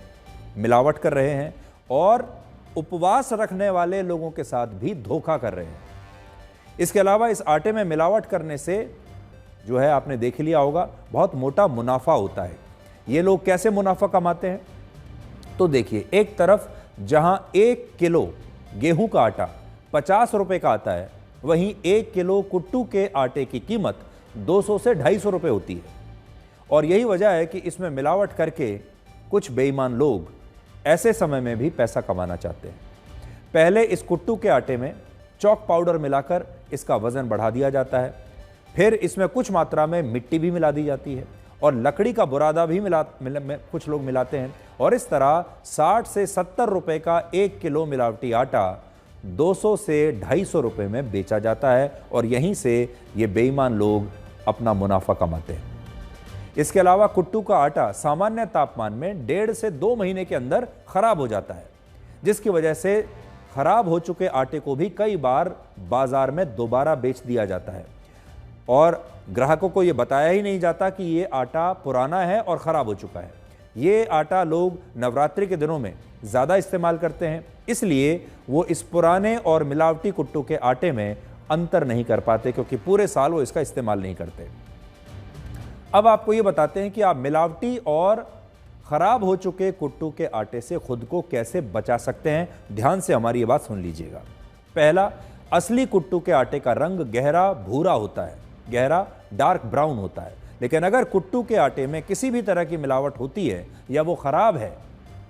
A: मिलावट कर रहे हैं और उपवास रखने वाले लोगों के साथ भी धोखा कर रहे हैं। इसके अलावा इस आटे में मिलावट करने से जो है, आपने देख लिया होगा, बहुत मोटा मुनाफा होता है। ये लोग कैसे मुनाफा कमाते हैं? तो देखिए, एक तरफ जहां 1 किलो गेहूं का आटा 50 रुपए का आता है, वहीं 1 किलो कुट्टू के आटे की कीमत 200 से 250 रुपए होती है। और यही वजह है कि इसमें मिलावट करके कुछ बेईमान लोग ऐसे समय में भी पैसा कमाना चाहते हैं। पहले इस कुट्टू के आटे में चॉक पाउडर मिलाकर इसका वजन बढ़ा दिया जाता है, फिर इसमें कुछ मात्रा में मिट्टी भी मिला दी जाती है और लकड़ी का बुरादा भी कुछ लोग मिलाते हैं और इस तरह 60 से 70 रुपए का 1 किलो मिलावटी आटा 200 से 250 रुपए में बेचा जाता है और यहीं से ये बेईमान लोग अपना मुनाफा कमाते हैं। इसके अलावा कुट्टू का आटा सामान्य तापमान में 1.5 से 2 महीने के अंदर खराब हो जाता है, जिसकी वजह से खराब हो चुके आटे को भी कई बार बाजार में दोबारा बेच दिया जाता है और ग्राहकों को यह बताया ही नहीं जाता कि ये आटा पुराना है और ख़राब हो चुका है। ये आटा लोग नवरात्रि के दिनों में ज़्यादा इस्तेमाल करते हैं, इसलिए वो इस पुराने और मिलावटी कुट्टू के आटे में अंतर नहीं कर पाते, क्योंकि पूरे साल वो इसका इस्तेमाल नहीं करते। अब आपको ये बताते हैं कि आप मिलावटी और ख़राब हो चुके कुट्टू के आटे से खुद को कैसे बचा सकते हैं। ध्यान से हमारी ये बात सुन लीजिएगा। पहला, असली कुट्टू के आटे का रंग गहरा भूरा होता है, गहरा डार्क ब्राउन होता है। लेकिन अगर कुट्टू के आटे में किसी भी तरह की मिलावट होती है या वो ख़राब है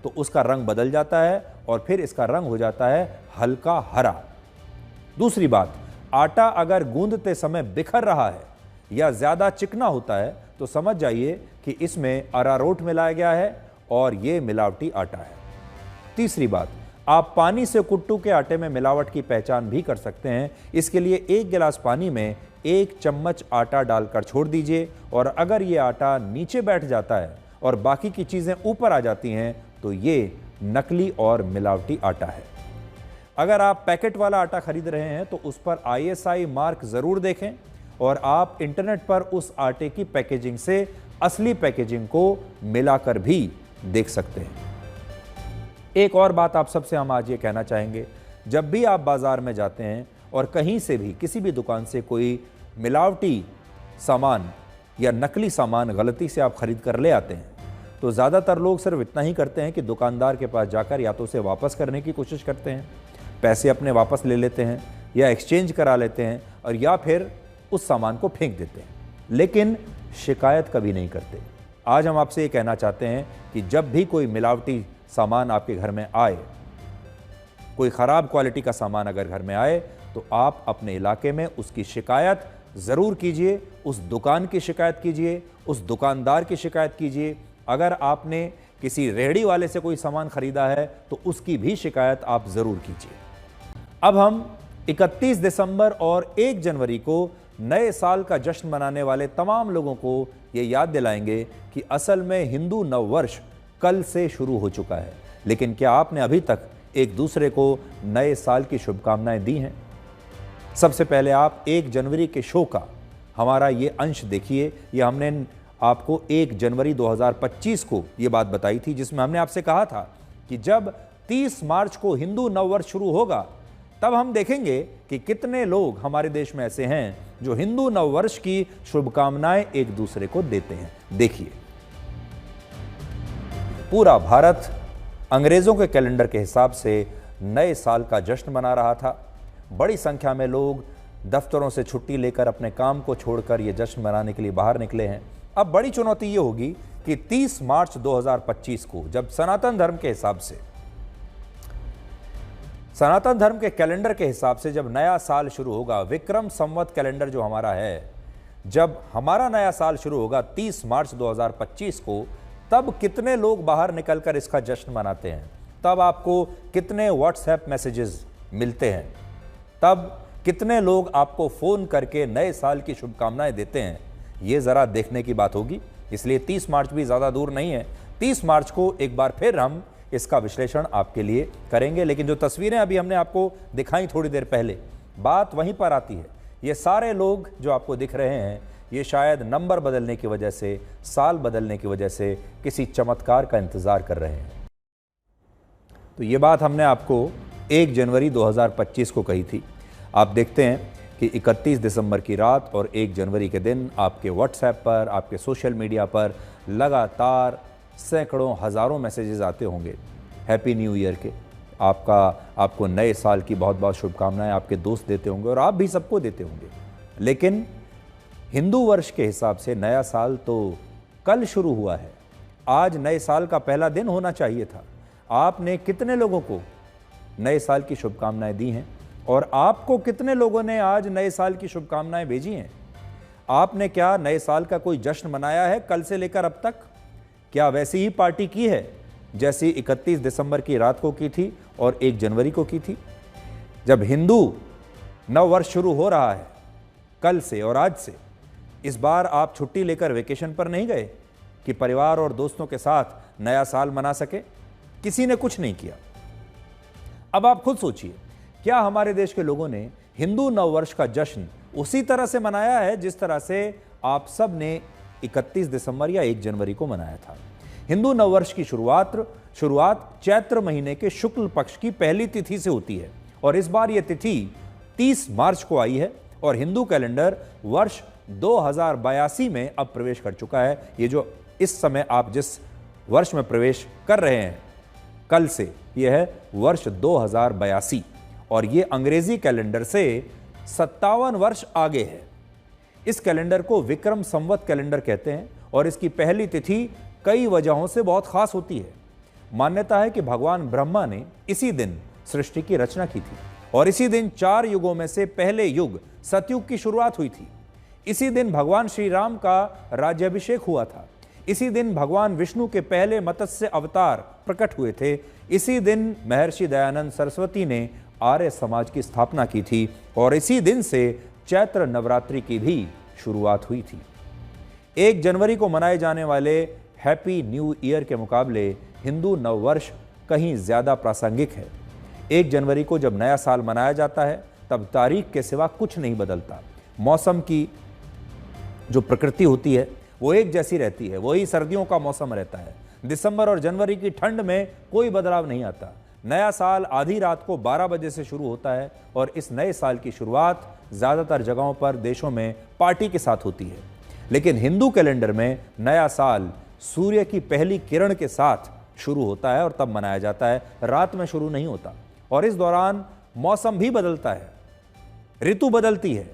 A: तो उसका रंग बदल जाता है और फिर इसका रंग हो जाता है हल्का हरा। दूसरी बात, आटा अगर गूंदते समय बिखर रहा है या ज़्यादा चिकना होता है तो समझ जाइए कि इसमें अरारोट मिलाया गया है और ये मिलावटी आटा है। तीसरी बात, आप पानी से कुट्टू के आटे में मिलावट की पहचान भी कर सकते हैं। इसके लिए 1 गिलास पानी में 1 चम्मच आटा डालकर छोड़ दीजिए और अगर ये आटा नीचे बैठ जाता है और बाकी की चीज़ें ऊपर आ जाती हैं तो ये नकली और मिलावटी आटा है। अगर आप पैकेट वाला आटा खरीद रहे हैं तो उस पर ISI मार्क ज़रूर देखें और आप इंटरनेट पर उस आटे की पैकेजिंग से असली पैकेजिंग को मिलाकर भी देख सकते हैं। एक और बात आप सबसे हम आज ये कहना चाहेंगे, जब भी आप बाज़ार में जाते हैं और कहीं से भी किसी भी दुकान से कोई मिलावटी सामान या नकली सामान गलती से आप खरीद कर ले आते हैं तो ज़्यादातर लोग सिर्फ इतना ही करते हैं कि दुकानदार के पास जाकर या तो उसे वापस करने की कोशिश करते हैं, पैसे अपने वापस ले लेते हैं या एक्सचेंज करा लेते हैं और या फिर उस सामान को फेंक देते हैं, लेकिन शिकायत कभी नहीं करते। आज हम आपसे ये कहना चाहते हैं कि जब भी कोई मिलावटी सामान आपके घर में आए, कोई ख़राब क्वालिटी का सामान अगर घर में आए तो आप अपने इलाके में उसकी शिकायत ज़रूर कीजिए, उस दुकान की शिकायत कीजिए, उस दुकानदार की शिकायत कीजिए। अगर आपने किसी रेहड़ी वाले से कोई सामान ख़रीदा है तो उसकी भी शिकायत आप ज़रूर कीजिए। अब हम 31 दिसंबर और 1 जनवरी को नए साल का जश्न मनाने वाले तमाम लोगों को ये याद दिलाएंगे कि असल में हिंदू नव वर्ष कल से शुरू हो चुका है, लेकिन क्या आपने अभी तक एक दूसरे को नए साल की शुभकामनाएं दी हैं। सबसे पहले आप 1 जनवरी के शो का हमारा ये अंश देखिए। ये हमने आपको 1 जनवरी 2025 को ये बात बताई थी, जिसमें हमने आपसे कहा था कि जब 30 मार्च को हिंदू नववर्ष शुरू होगा तब हम देखेंगे कि कितने लोग हमारे देश में ऐसे हैं जो हिंदू नववर्ष की शुभकामनाएं एक दूसरे को देते हैं। देखिए, पूरा भारत अंग्रेजों के कैलेंडर के हिसाब से नए साल का जश्न मना रहा था। बड़ी संख्या में लोग दफ्तरों से छुट्टी लेकर अपने काम को छोड़कर यह जश्न मनाने के लिए बाहर निकले हैं। अब बड़ी चुनौती ये होगी कि 30 मार्च 2025 को, जब सनातन धर्म के हिसाब से, सनातन धर्म के कैलेंडर के हिसाब से जब नया साल शुरू होगा, विक्रम संवत कैलेंडर जो हमारा है, जब हमारा नया साल शुरू होगा 30 मार्च 2025 को, तब कितने लोग बाहर निकलकर इसका जश्न मनाते हैं, तब आपको कितने व्हाट्सएप मैसेजेस मिलते हैं, तब कितने लोग आपको फ़ोन करके नए साल की शुभकामनाएं देते हैं, ये ज़रा देखने की बात होगी। इसलिए 30 मार्च भी ज़्यादा दूर नहीं है। 30 मार्च को एक बार फिर हम इसका विश्लेषण आपके लिए करेंगे। लेकिन जो तस्वीरें अभी हमने आपको दिखाई थोड़ी देर पहले, बात वहीं पर आती है। ये सारे लोग जो आपको दिख रहे हैं, ये शायद नंबर बदलने की वजह से, साल बदलने की वजह से किसी चमत्कार का इंतज़ार कर रहे हैं। तो ये बात हमने आपको 1 जनवरी 2025 को कही थी। आप देखते हैं कि 31 दिसंबर की रात और 1 जनवरी के दिन आपके व्हाट्सएप पर, आपके सोशल मीडिया पर लगातार सैकड़ों हज़ारों मैसेजेस आते होंगे हैप्पी न्यू ईयर के। आपको नए साल की बहुत बहुत शुभकामनाएं आपके दोस्त देते होंगे और आप भी सबको देते होंगे। लेकिन हिंदू वर्ष के हिसाब से नया साल तो कल शुरू हुआ है। आज नए साल का पहला दिन होना चाहिए था। आपने कितने लोगों को नए साल की शुभकामनाएं दी हैं और आपको कितने लोगों ने आज नए साल की शुभकामनाएं भेजी हैं? आपने क्या नए साल का कोई जश्न मनाया है कल से लेकर अब तक? क्या वैसी ही पार्टी की है जैसी 31 दिसंबर की रात को की थी और 1 जनवरी को की थी? जब हिंदू नव वर्ष शुरू हो रहा है कल से और आज से, इस बार आप छुट्टी लेकर वेकेशन पर नहीं गए कि परिवार और दोस्तों के साथ नया साल मना सके? किसी ने कुछ नहीं किया। अब आप खुद सोचिए, क्या हमारे देश के लोगों ने हिंदू नववर्ष का जश्न उसी तरह से मनाया है जिस तरह से आप सब ने 31 दिसंबर या 1 जनवरी को मनाया था? हिंदू नववर्ष की शुरुआत चैत्र महीने के शुक्ल पक्ष की पहली तिथि से होती है और इस बार यह तिथि 30 मार्च को आई है और हिंदू कैलेंडर वर्ष 2082 में अब प्रवेश कर चुका है। ये जो इस समय आप जिस वर्ष में प्रवेश कर रहे हैं कल से, यह है वर्ष 2082 और ये अंग्रेजी कैलेंडर से 57 वर्ष आगे है। इस कैलेंडर को विक्रम संवत कैलेंडर कहते हैं और इसकी पहली तिथि कई वजहों से बहुत खास होती है। मान्यता है कि भगवान ब्रह्मा ने इसी दिन सृष्टि की रचना की थी और इसी दिन 4 युगों में से पहले युग सतयुग की शुरुआत हुई थी। इसी दिन भगवान श्री राम का राज्याभिषेक हुआ था। इसी दिन भगवान विष्णु के पहले मत्स्य अवतार प्रकट हुए थे। इसी दिन महर्षि दयानंद सरस्वती ने आर्य समाज की स्थापना की थी और इसी दिन से चैत्र नवरात्रि की भी शुरुआत हुई थी। 1 जनवरी को मनाए जाने वाले हैप्पी न्यू ईयर के मुकाबले हिंदू नववर्ष कहीं ज़्यादा प्रासंगिक है। 1 जनवरी को जब नया साल मनाया जाता है तब तारीख के सिवा कुछ नहीं बदलता। मौसम की जो प्रकृति होती है वो एक जैसी रहती है, वही सर्दियों का मौसम रहता है। दिसंबर और जनवरी की ठंड में कोई बदलाव नहीं आता। नया साल आधी रात को 12 बजे से शुरू होता है और इस नए साल की शुरुआत ज़्यादातर जगहों पर देशों में पार्टी के साथ होती है। लेकिन हिंदू कैलेंडर में नया साल सूर्य की पहली किरण के साथ शुरू होता है और तब मनाया जाता है, रात में शुरू नहीं होता। और इस दौरान मौसम भी बदलता है, ऋतु बदलती है,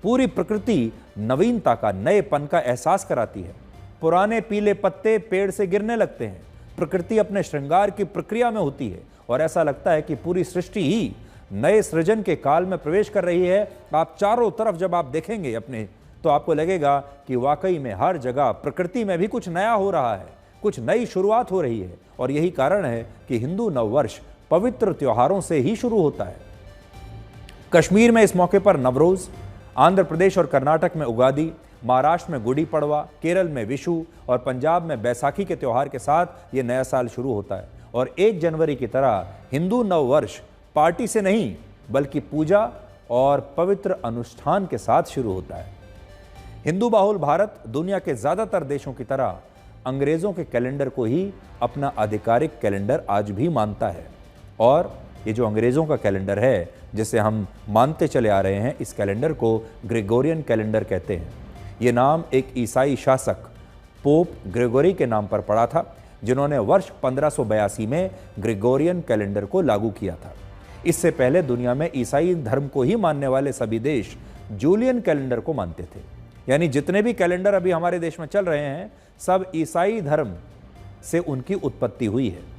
A: पूरी प्रकृति नवीनता का, नएपन का एहसास कराती है। पुराने पीले पत्ते पेड़ से गिरने लगते हैं, प्रकृति अपने श्रृंगार की प्रक्रिया में होती है और ऐसा लगता है कि पूरी सृष्टि ही नए सृजन के काल में प्रवेश कर रही है। आप चारों तरफ जब आप देखेंगे अपने, तो आपको लगेगा कि वाकई में हर जगह प्रकृति में भी कुछ नया हो रहा है, कुछ नई शुरुआत हो रही है। और यही कारण है कि हिंदू नववर्ष पवित्र त्योहारों से ही शुरू होता है। कश्मीर में इस मौके पर नवरोज, आंध्र प्रदेश और कर्नाटक में उगादी, महाराष्ट्र में गुड़ी पड़वा, केरल में विशु और पंजाब में बैसाखी के त्यौहार के साथ ये नया साल शुरू होता है। और 1 जनवरी की तरह हिंदू नव वर्ष पार्टी से नहीं बल्कि पूजा और पवित्र अनुष्ठान के साथ शुरू होता है। हिंदू बाहुल भारत दुनिया के ज्यादातर देशों की तरह अंग्रेजों के कैलेंडर को ही अपना आधिकारिक कैलेंडर आज भी मानता है। और ये जो अंग्रेजों का कैलेंडर है जिसे हम मानते चले आ रहे हैं, इस कैलेंडर को ग्रेगोरियन कैलेंडर कहते हैं। ये नाम एक ईसाई शासक पोप ग्रेगोरी के नाम पर पड़ा था, जिन्होंने वर्ष 1582 में ग्रेगोरियन कैलेंडर को लागू किया था। इससे पहले दुनिया में ईसाई धर्म को ही मानने वाले सभी देश जूलियन कैलेंडर को मानते थे। यानी जितने भी कैलेंडर अभी हमारे देश में चल रहे हैं, सब ईसाई धर्म से उनकी उत्पत्ति हुई है।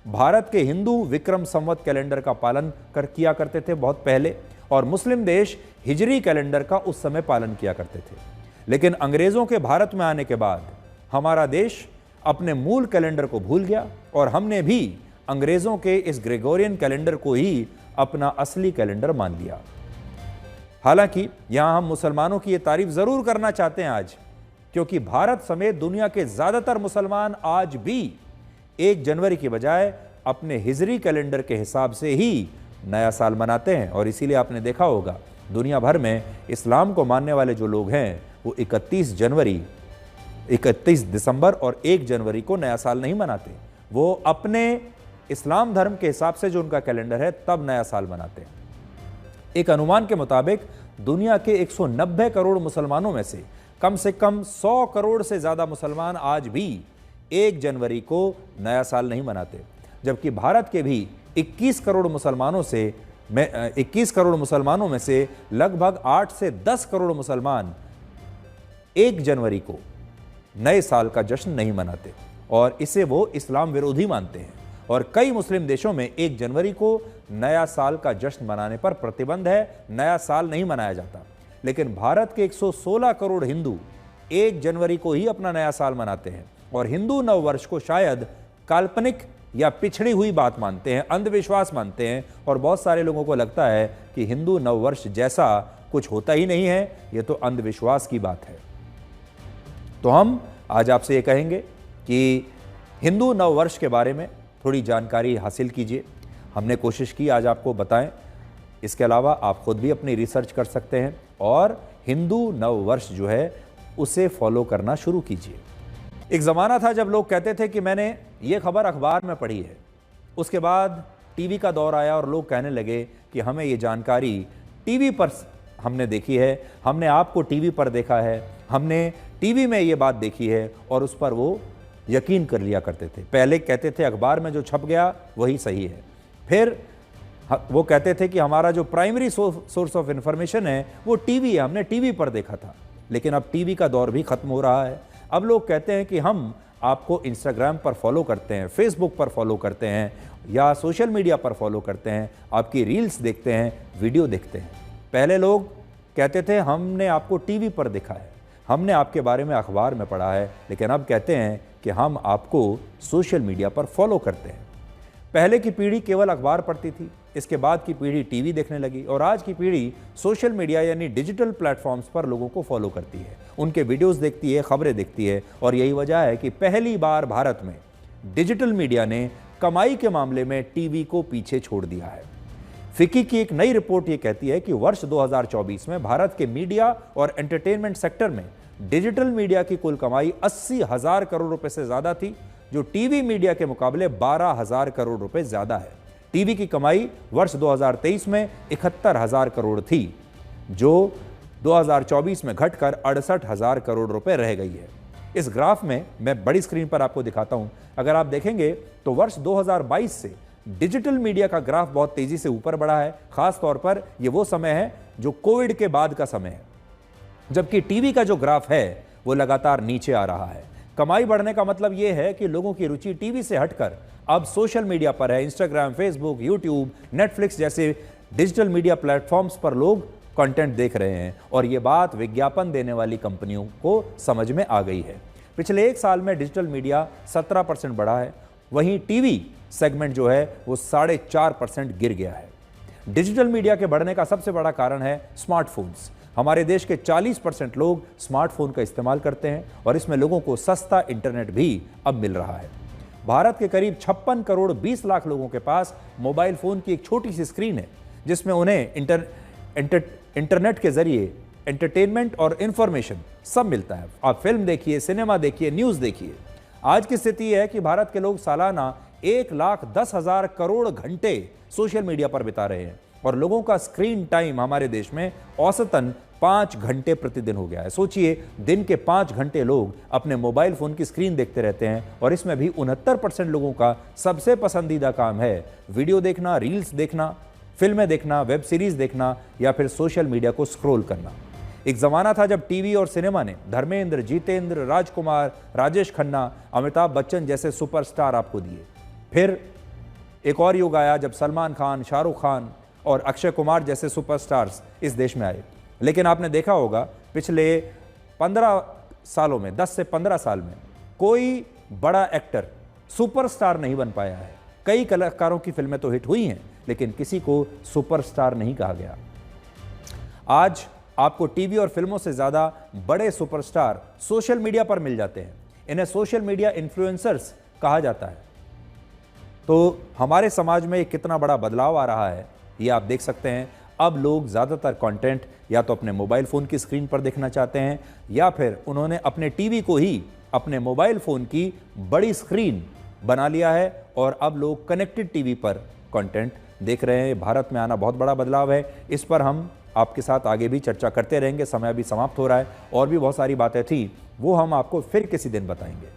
A: भारत के हिंदू विक्रम संवत कैलेंडर का पालन किया करते थे बहुत पहले, और मुस्लिम देश हिजरी कैलेंडर का उस समय पालन किया करते थे। लेकिन अंग्रेजों के भारत में आने के बाद हमारा देश अपने मूल कैलेंडर को भूल गया और हमने भी अंग्रेजों के इस ग्रेगोरियन कैलेंडर को ही अपना असली कैलेंडर मान लिया। हालांकि यहां हम मुसलमानों की ये तारीफ जरूर करना चाहते हैं आज, क्योंकि भारत समेत दुनिया के ज्यादातर मुसलमान आज भी 1 जनवरी की बजाय अपने हिजरी कैलेंडर के हिसाब से ही नया साल मनाते हैं। और इसीलिए आपने देखा होगा दुनिया भर में इस्लाम को मानने वाले जो लोग हैं वो 31 दिसंबर और 1 जनवरी को नया साल नहीं मनाते। वो अपने इस्लाम धर्म के हिसाब से जो उनका कैलेंडर है तब नया साल मनाते हैं। एक अनुमान के मुताबिक दुनिया के 190 करोड़ मुसलमानों में से कम 100 करोड़ से ज्यादा मुसलमान आज भी 1 जनवरी को नया साल नहीं मनाते, जबकि भारत के भी 21 करोड़ मुसलमानों में से लगभग 8 से 10 करोड़ मुसलमान 1 जनवरी को नए साल का जश्न नहीं मनाते और इसे वो इस्लाम विरोधी मानते हैं। और कई मुस्लिम देशों में 1 जनवरी को नया साल का जश्न मनाने पर प्रतिबंध है, नया साल नहीं मनाया जाता। लेकिन भारत के 116 करोड़ हिंदू 1 जनवरी को ही अपना नया साल मनाते हैं और हिंदू नव वर्ष को शायद काल्पनिक या पिछड़ी हुई बात मानते हैं, अंधविश्वास मानते हैं। और बहुत सारे लोगों को लगता है कि हिंदू नव वर्ष जैसा कुछ होता ही नहीं है, ये तो अंधविश्वास की बात है। तो हम आज आपसे ये कहेंगे कि हिंदू नव वर्ष के बारे में थोड़ी जानकारी हासिल कीजिए। हमने कोशिश की आज आपको बताएं। इसके अलावा आप खुद भी अपनी रिसर्च कर सकते हैं और हिंदू नव वर्ष जो है उसे फॉलो करना शुरू कीजिए। एक ज़माना था जब लोग कहते थे कि मैंने ये खबर अखबार में पढ़ी है। उसके बाद टीवी का दौर आया और लोग कहने लगे कि हमें ये जानकारी टीवी पर हमने देखी है, हमने आपको टीवी पर देखा है, हमने टीवी में ये बात देखी है, और उस पर वो यकीन कर लिया करते थे। पहले कहते थे अखबार में जो छप गया वही सही है, फिर वो कहते थे कि हमारा जो प्राइमरी सोर्स ऑफ इंफॉर्मेशन है वो टीवी है, हमने टीवी पर देखा था। लेकिन अब टीवी का दौर भी खत्म हो रहा है। अब लोग कहते हैं कि हम आपको इंस्टाग्राम पर फॉलो करते हैं, फेसबुक पर फॉलो करते हैं या सोशल मीडिया पर फॉलो करते हैं, आपकी रील्स देखते हैं, वीडियो देखते हैं। पहले लोग कहते थे हमने आपको टीवी पर देखा है, हमने आपके बारे में अखबार में पढ़ा है, लेकिन अब कहते हैं कि हम आपको सोशल मीडिया पर फॉलो करते हैं। पहले की पीढ़ी केवल अखबार पढ़ती थी, इसके बाद की पीढ़ी टीवी देखने लगी और आज की पीढ़ी सोशल मीडिया यानी डिजिटल प्लेटफॉर्म्स पर लोगों को फॉलो करती है, उनके वीडियोस देखती है, खबरें देखती है। और यही वजह है कि पहली बार भारत में डिजिटल मीडिया ने कमाई के मामले में टीवी को पीछे छोड़ दिया है। फिक्की की एक नई रिपोर्ट ये कहती है कि वर्ष 2024 में भारत के मीडिया और एंटरटेनमेंट सेक्टर में डिजिटल मीडिया की कुल कमाई 80,000 करोड़ रुपए से ज्यादा थी, जो टीवी मीडिया के मुकाबले 12,000 करोड़ रुपए ज्यादा है। टीवी की कमाई वर्ष 2023 में 71,000 करोड़ थी, जो 2024 में घटकर 68,000 करोड़ रुपए रह गई है। इस ग्राफ में मैं बड़ी स्क्रीन पर आपको दिखाता हूं। अगर आप देखेंगे तो वर्ष 2022 से डिजिटल मीडिया का ग्राफ बहुत तेजी से ऊपर बढ़ा है। खास तौर पर यह वो समय है जो कोविड के बाद का समय है, जबकि टीवी का जो ग्राफ है वो लगातार नीचे आ रहा है। कमाई बढ़ने का मतलब यह है कि लोगों की रुचि टीवी से हटकर अब सोशल मीडिया पर है। इंस्टाग्राम, फेसबुक, यूट्यूब, नेटफ्लिक्स जैसे डिजिटल मीडिया प्लेटफॉर्म्स पर लोग कंटेंट देख रहे हैं और ये बात विज्ञापन देने वाली कंपनियों को समझ में आ गई है। पिछले 1 साल में डिजिटल मीडिया 17% बढ़ा है, वहीं टीवी सेगमेंट जो है वो 4.5% गिर गया है। डिजिटल मीडिया के बढ़ने का सबसे बड़ा कारण है स्मार्टफोन्स। हमारे देश के 40% लोग स्मार्टफोन का इस्तेमाल करते हैं और इसमें लोगों को सस्ता इंटरनेट भी अब मिल रहा है। भारत के करीब 56 करोड़ 20 लाख लोगों के पास मोबाइल फोन की एक छोटी सी स्क्रीन है, जिसमें उन्हें इंटरनेट के जरिए एंटरटेनमेंट और इंफॉर्मेशन सब मिलता है। आप फिल्म देखिए, सिनेमा देखिए, न्यूज़ देखिए। आज की स्थिति है कि भारत के लोग सालाना 1,10,000 करोड़ घंटे सोशल मीडिया पर बिता रहे हैं और लोगों का स्क्रीन टाइम हमारे देश में औसतन 5 घंटे प्रतिदिन हो गया है। सोचिए, दिन के 5 घंटे लोग अपने मोबाइल फोन की स्क्रीन देखते रहते हैं और इसमें भी 69% लोगों का सबसे पसंदीदा काम है वीडियो देखना, रील्स देखना, फिल्में देखना, वेब सीरीज देखना या फिर सोशल मीडिया को स्क्रॉल करना। एक जमाना था जब टीवी और सिनेमा ने धर्मेंद्र, जितेंद्र, राजकुमार, राजेश खन्ना, अमिताभ बच्चन जैसे सुपरस्टार आपको दिए। फिर एक और युग आया जब सलमान खान, शाहरुख खान और अक्षय कुमार जैसे सुपरस्टार्स इस देश में आए। लेकिन आपने देखा होगा पिछले 15 सालों में, 10 से 15 साल में कोई बड़ा एक्टर सुपरस्टार नहीं बन पाया है। कई कलाकारों की फिल्में तो हिट हुई हैं, लेकिन किसी को सुपरस्टार नहीं कहा गया। आज आपको टीवी और फिल्मों से ज़्यादा बड़े सुपरस्टार सोशल मीडिया पर मिल जाते हैं। इन्हें सोशल मीडिया इन्फ्लुएंसर्स कहा जाता है। तो हमारे समाज में कितना बड़ा बदलाव आ रहा है ये आप देख सकते हैं। अब लोग ज़्यादातर कंटेंट या तो अपने मोबाइल फ़ोन की स्क्रीन पर देखना चाहते हैं या फिर उन्होंने अपने टीवी को ही अपने मोबाइल फ़ोन की बड़ी स्क्रीन बना लिया है और अब लोग कनेक्टेड टीवी पर कंटेंट देख रहे हैं। भारत में आना बहुत बड़ा बदलाव है। इस पर हम आपके साथ आगे भी चर्चा करते रहेंगे। समय भी समाप्त हो रहा है और भी बहुत सारी बातें थी, वो हम आपको फिर किसी दिन बताएंगे।